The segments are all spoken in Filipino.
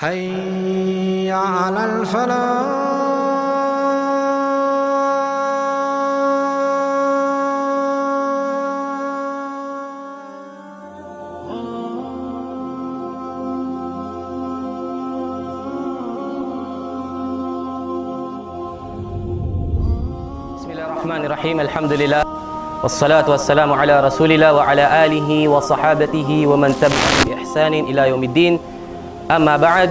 حي على الفلاح. Bismillahirrahmanirrahim. Alhamdulillah. Wassalatu wassalamu ala rasulillah wa ala alihi wa sahabatihi wa man tabi'ahum bi ihsanin ila yaumiddin. Amma ba'd.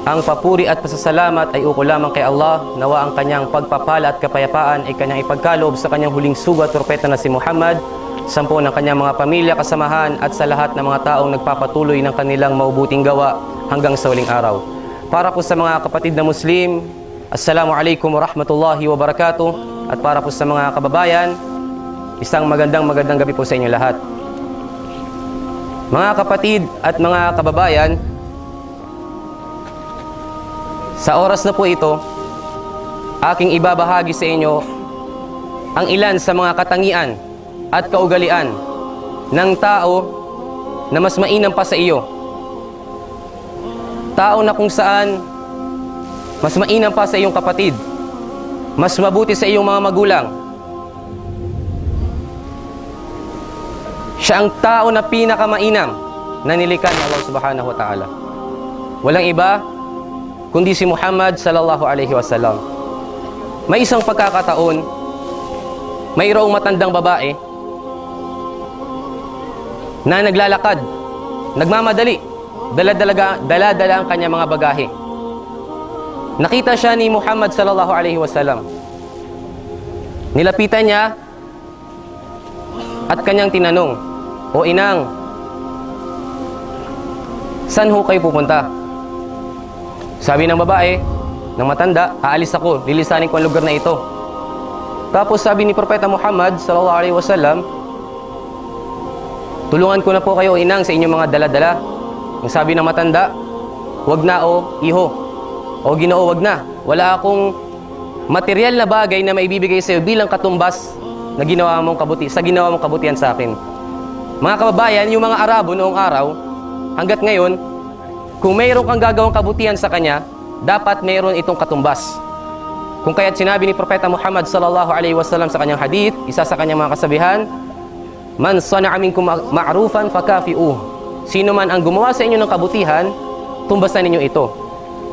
Ang papuri at pasasalamat ay uko lamang kay Allah. Nawa ang kanyang pagpapala at kapayapaan ay kanyang ipagkaloob sa kanyang huling sugat propeta na si Muhammad, sampu ng kanyang mga pamilya, kasamahan at sa lahat ng mga taong nagpapatuloy ng kanilang maubuting gawa hanggang sa huling araw. Para po sa mga kapatid na Muslim, Assalamualaikum warahmatullahi wabarakatuh. At para po sa mga kababayan, isang magandang gabi po sa inyo lahat. Mga kapatid at mga kababayan, sa oras na po ito, aking ibabahagi sa inyo ang ilan sa mga katangian at kaugalian ng tao na mas mainam pa sa iyo. Tao na kung saan mas mainam pa sa iyong kapatid, mas mabuti sa iyong mga magulang. Siya ang tao na pinakamainam na nilikha ni Allah subhanahu wa ta'ala. Walang iba kundi si Muhammad sallallahu alaihi wasallam. May isang pagkakataon, mayroong matandang babae na naglalakad, nagmamadali, dala-dala ang kanyang mga bagahe. Nakita siya ni Muhammad sallallahu alaihi wasallam. Nilapitan niya at kanyang tinanong, "O inang, saan ho kayo pupunta?" Sabi ng babae, ng matanda, "Aalis ako, lilisanin ko ang lugar na ito." Tapos sabi ni Propeta Muhammad sallallahu alaihi wasallam, "Tulungan ko na po kayo, inang, sa inyong mga dala-dala." Ang sabi ng matanda, "Wag na o iho, o Ginoo, wag na. Wala akong material na bagay na maibibigay sa iyo bilang katumbas na ginawa mong kabutihan sa akin." Mga kababayan, yung mga Arabo noong araw, hanggat ngayon, kung mayroon kang gagawang kabutihan sa kanya, dapat mayroon itong katumbas. Kung kaya't sinabi ni Propeta Muhammad sallallahu alaihi wasallam sa kanyang hadith, isa sa kanyang mga kasabihan, "Man sana'a minkum ma'rufan fakafi'uh." Sino man ang gumawa sa inyo ng kabutihan, tumbasan ninyo ito.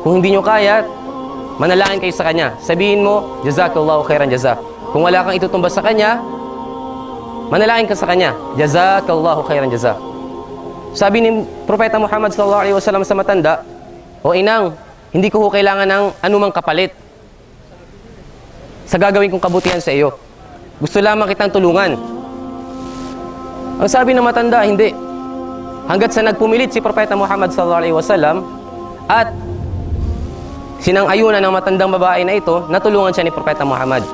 Kung hindi nyo kaya, manalangin kayo sa kanya. Sabihin mo, "Jazakallahu khairan jaza." Kung wala kang itutumbas sa kanya, manalangin ka sa kanya, "Jazakallahu khairan jaza." Sabi ni Propeta Muhammad sallallahu alaihi wasallam sa matanda, "O inang, hindi ko kailangan ng anumang kapalit sa gagawin kong kabutihan sa iyo. Gusto lamang kitang tulungan." Ang sabi ng matanda, "Hindi. Hanggat sa nagpumilit si Propeta Muhammad sallallahu alaihi wasallam at sinang-ayunan ng matandang babae na ito, natulungan siya ni Propeta Muhammad."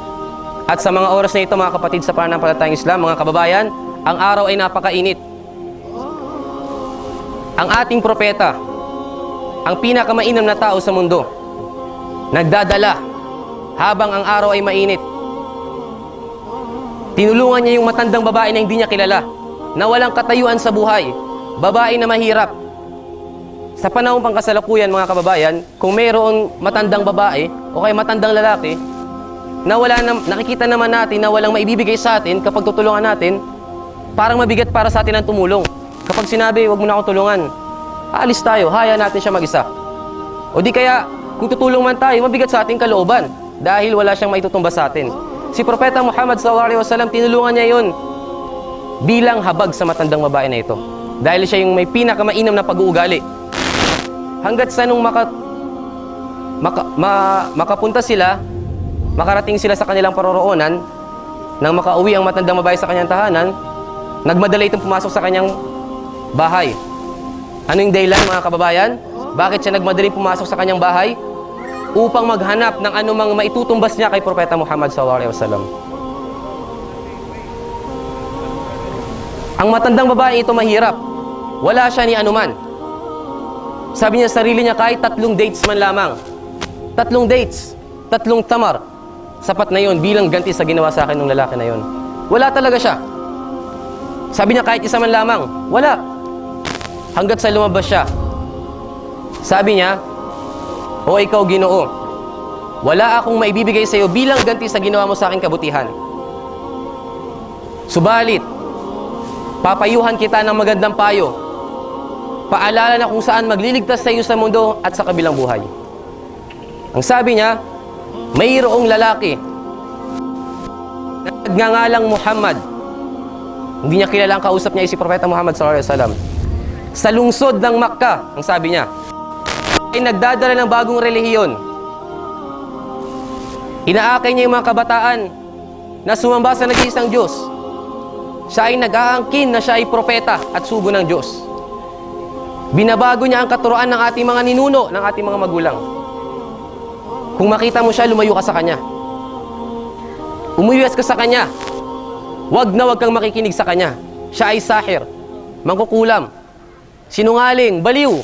At sa mga oras na ito, mga kapatid sa pananampalatayang Islam, mga kababayan, ang araw ay napakainit. Ang ating propeta, ang pinakamainam na tao sa mundo, nagdadala habang ang araw ay mainit. Tinulungan niya yung matandang babae na hindi niya kilala, na walang katayuan sa buhay, babae na mahirap. Sa panahon pang kasalukuyan, mga kababayan, kung mayroong matandang babae o kaya matandang lalaki na nakikita naman natin na walang maibibigay sa atin kapag tutulungan natin, parang mabigat para sa atin ang tumulong. Kapag sinabi, "Wag mo na akong tulungan," aalis tayo, hayaan natin siya mag-isa. O di kaya, kung tutulong man tayo, mabigat sa ating kalooban dahil wala siyang maitutumbas sa atin. Si Propeta Muhammad sallallahu alaihi wasallam, tinulungan niya yun bilang habag sa matandang babae na ito. Dahil siya yung may pinakamainam na pag-uugali. Hanggat sa nung makapunta sila, makarating sila sa kanilang paroroonan, nang makauwi ang matandang babae sa kanyang tahanan, nagmadali itong pumasok sa kanyang bahay. Ano yung dahilan, mga kababayan? Bakit siya nagmadaling pumasok sa kanyang bahay? Upang maghanap ng anumang maitutumbas niya kay Propeta Muhammad sallallahu alaihi wasallam. Ang matandang babae ito mahirap. Wala siya ni anuman. Sabi niya sa sarili niya, kahit 3 dates man lamang. 3 dates, 3 tamar. Sapat na yun bilang ganti sa ginawa sa akin ng lalaki na yun. Wala talaga siya. Sabi niya, kahit isa man lamang. Wala. Hanggat sa lumabas siya Sabi niya, "O ikaw, Ginoo, wala akong maibibigay sa iyo bilang ganti sa ginawa mo sa aking kabutihan. Subalit, papayuhan kita ng magandang payo. Paalala na kung saan magliligtas sa iyo sa mundo at sa kabilang buhay." Ang sabi niya, mayroong lalaki na nagngangalang Muhammad. Hindi niya kilala ang kausap niya, si Propeta Muhammad sallallahu alaihi wasallam. Sa lungsod ng Makkah, ang sabi niya, ay nagdadala ng bagong relihiyon. Inaakay niya yung mga kabataan na sumamba sa nag-iisang Diyos. Siya ay nag-aangkin na siya ay propeta at sugo ng Diyos. Binabago niya ang katuroan ng ating mga ninuno, ng ating mga magulang. Kung makita mo siya, lumayo ka sa kanya. Umuyas ka sa kanya. Wag na wag kang makikinig sa kanya. Siya ay sahir, mangkukulam, sinungaling, baliw.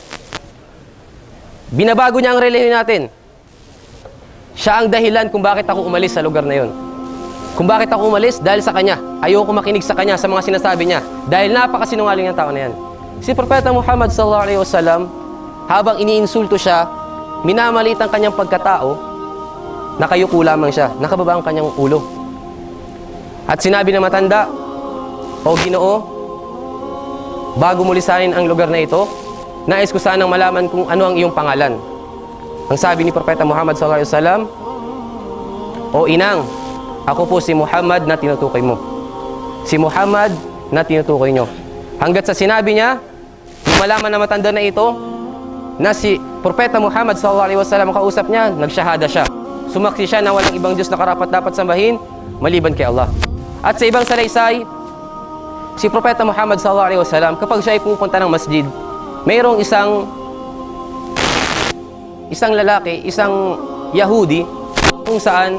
Binabago niya ang relihiyon natin. Siya ang dahilan kung bakit ako umalis sa lugar na yon. Kung bakit ako umalis, dahil sa kanya. Ayoko makinig sa kanya, sa mga sinasabi niya. Dahil napakasinungaling ng tao na yan. Si Propeta Muhammad sallallahu alaihi wasallam, habang iniinsulto siya, minamaliit ang kanyang pagkatao, nakayuko lamang siya, nakababa ang kanyang ulo. At sinabi ng matanda, "O Ginoo, bago mo lisanin ang lugar na ito, nais ko sanang malaman kung ano ang iyong pangalan." Ang sabi ni Propeta Muhammad sallallahu alaihi wasallam, "O inang, ako po si Muhammad na tinutukoy mo. Si Muhammad na tinutukoy nyo." Hanggat sa sinabi niya, nung malaman na matanda na ito, na si Propeta Muhammad sallallahu alaihi wasallam ang kausap niya, nagsyahada siya. Sumaksi siya na walang ibang Diyos na karapat-dapat sambahin maliban kay Allah. At sa ibang salaysay, si Propeta Muhammad sallallahu alaihi wasallam, kapag siya ay pupunta ng masjid, mayroong isang lalaki, isang Yahudi, kung saan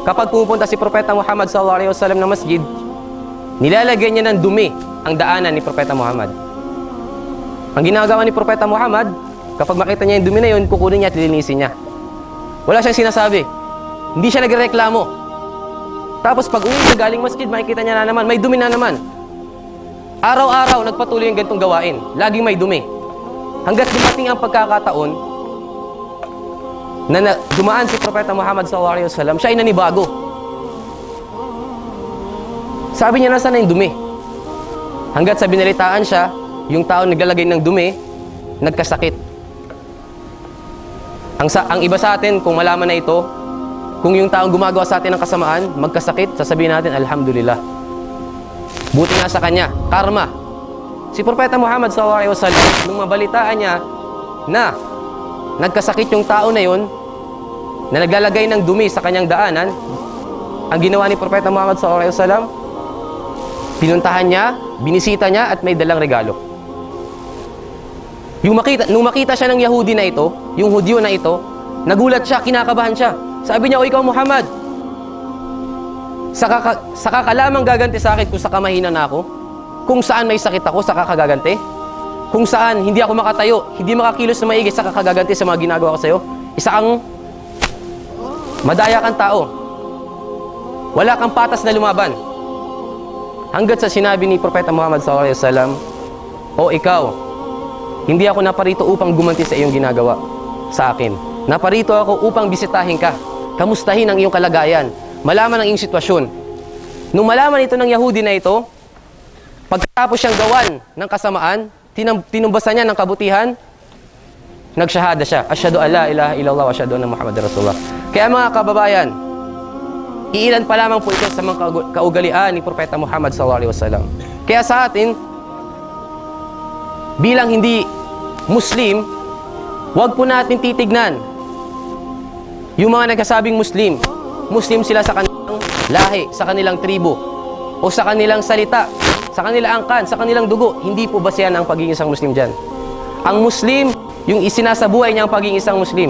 kapag pupunta si Propeta Muhammad sallallahu alaihi wasallam ng masjid, nilalagyan niya ng dumi ang daanan ni Propeta Muhammad. Ang ginagawa ni Propeta Muhammad, kapag makita niya yung dumi na yun, kukunin niya at lilinisin niya. Wala siyang sinasabi. Hindi siya nagreklamo. Tapos pag uwi niya galing masjid, makikita niya na naman, may dumi na naman. Araw-araw, nagpatuloy yung ganitong gawain. Laging may dumi. Hanggat dumating ang pagkakataon na dumaan si Propeta Muhammad sallallahu alaihi wasallam, siya ay nanibago. Sabi niya, nasaan na yung dumi? Hanggat sa binalitaan siya, yung tao naglalagay ng dumi, nagkasakit. Ang iba sa atin, kung malaman na ito, kung yung taong gumagawa sa atin ng kasamaan, magkasakit, sasabihin natin, alhamdulillah. Buti nga sa kanya, karma. Si Propeta Muhammad sallallahu alaihi wasallam, nung mabalitaan niya na nagkasakit yung tao na yon, na naglalagay ng dumi sa kanyang daanan, ang ginawa ni Propeta Muhammad sallallahu alaihi wasallam, pinuntahan niya, binisita niya at may dalang regalo. Nung makita siya ng Yahudi na ito, yung Hudyo na ito, nagulat siya, kinakabahan siya. Sabi niya, "O ikaw Muhammad, saka ka lamang gaganti sa akin kung saka mahina na ako? Kung saan may sakit ako, saka ka gaganti? Kung saan hindi ako makatayo, hindi makakilos na maigi, saka ka gaganti sa mga ginagawa ko sa iyo? Isa kang madaya kang tao. Wala kang patas na lumaban." Hanggat sa sinabi ni Propeta Muhammad sallallahu alaihi wasallam, "O ikaw, hindi ako naparito upang gumanti sa iyong ginagawa sa akin. Naparito ako upang bisitahin ka, kamustahin ang iyong kalagayan, malaman ang iyong sitwasyon." Nung malaman ito ng Yahudi na ito, pagkatapos siyang gawan ng kasamaan, tinumbasan niya ng kabutihan, nagsyahada siya, "Asyhadu an la ilaha illallah wa asyhadu anna Muhammadar Rasulullah." Kaya mga kababayan, iilan pa lamang po ito sa mga kaugalian ni Propeta Muhammad sallallahu alaihi wasallam. Kaya sa atin, bilang hindi Muslim, huwag po natin titignan yung mga nagsasabing Muslim. Muslim sila sa kanilang lahi, sa kanilang tribo, o sa kanilang salita, sa kanilang angkan, sa kanilang dugo. Hindi po basehan ang pagiging isang Muslim dyan. Ang Muslim, yung isinasabuhay niya ang pagiging isang Muslim.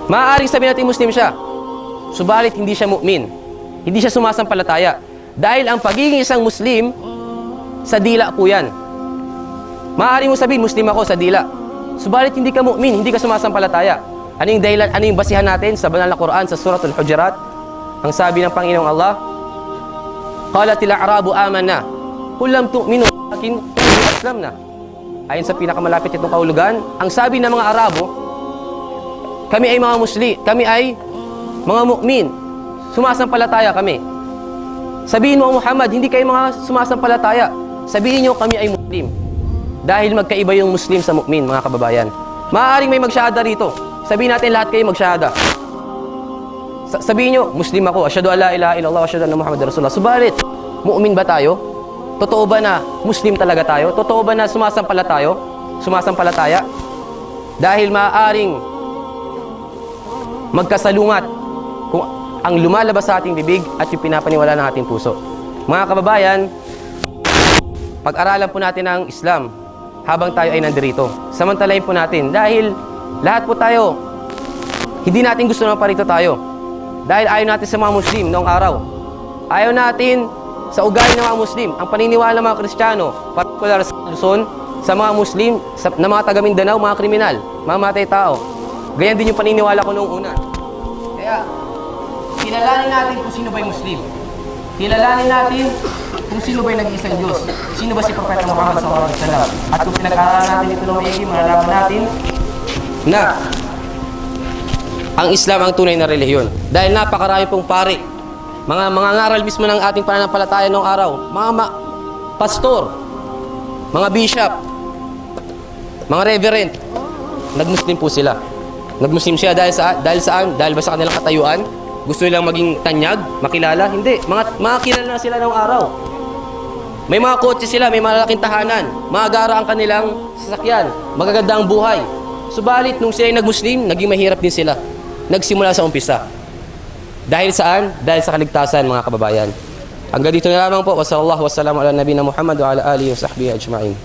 Maaaring sabihin natin Muslim siya, subalit hindi siya mu'min. Hindi siya sumasampalataya. Dahil ang pagiging isang Muslim, sa dila po yan. Maaari mo sabihin, Muslim ako sa dila. Subalit hindi ka mu'min, hindi ka sumasampalataya. Ano yung dahilan, ano yung basihan natin sa banal na Quran, sa Suratul Hujurat? Ang sabi ng Panginoong Allah, "Qalatil a'rabu amanna, qul lam tu'minu, walakin qulu aslamna." ayon sa pinakamalapit itong kahulugan, ang sabi ng mga Arabo, kami ay mga Muslim, kami ay mga mu'min, sumasampalataya kami. Sabihin mo, Muhammad, hindi kayo mga sumasampalataya. Sabihin nyo, kami ay Muslim. Dahil magkaiba yung Muslim sa mu'min, mga kababayan. Maaaring may magsyahada rito. Sabihin natin lahat kayo magsyahada. Sabihin nyo, Muslim ako, asyhadu an la ilaha illallah, asyhadu anna Muhammadar Rasulullah. Subalit, mu'min ba tayo? Totoo ba na Muslim talaga tayo? Totoo ba na sumasampalataya? Dahil maaaring magkasalungat kung ang lumalabas sa ating bibig at yung pinapaniwala ng ating puso. Mga kababayan, pag-aralan po natin ang Islam habang tayo ay nandirito. Samantalahin po natin dahil lahat po tayo, hindi natin gusto na parito tayo. Dahil ayaw natin sa mga Muslim noong araw. Ayaw natin sa ugali ng mga Muslim. Ang paniniwala ng mga Kristiyano, partikular sa Luzon, sa mga Muslim, na mga taga Mindanao, mga kriminal, mamatay tao. Ganyan din yung paniniwala ko noong una. Kaya, kilalanin natin kung sino ba yung Muslim. Kilalanin natin kung sino ba yung nag-iisang Diyos. Sino ba si Propeta Muhammad SAW. At kung pinag-aaralan natin ito ng maigi, malalaman natin na ang Islam ang tunay na relihiyon. Dahil napakarami pong pari, mga ngaral mismo ng ating pananampalataya noong araw, mga pastor, mga bishop, mga reverend, nag-Muslim po sila. Nag-Muslim siya dahil saan? Dahil ba sa kanilang katayuan? Gusto nilang maging tanyag, makilala? Hindi. Mga kilala na sila noong araw. May mga kotse sila, may malaking tahanan, magara ang kanilang sasakyan, magaganda ang buhay. Subalit, nung sila ay nag-Muslim, naging mahirap din sila. Nagsimula sa umpisa. Dahil saan? Dahil sa kaligtasan, mga kababayan. Hanggang dito na lamang po. Wassallallahu wassalamu ala nabiyina Muhammad wa ala alihi wa sahbihi ajma'in.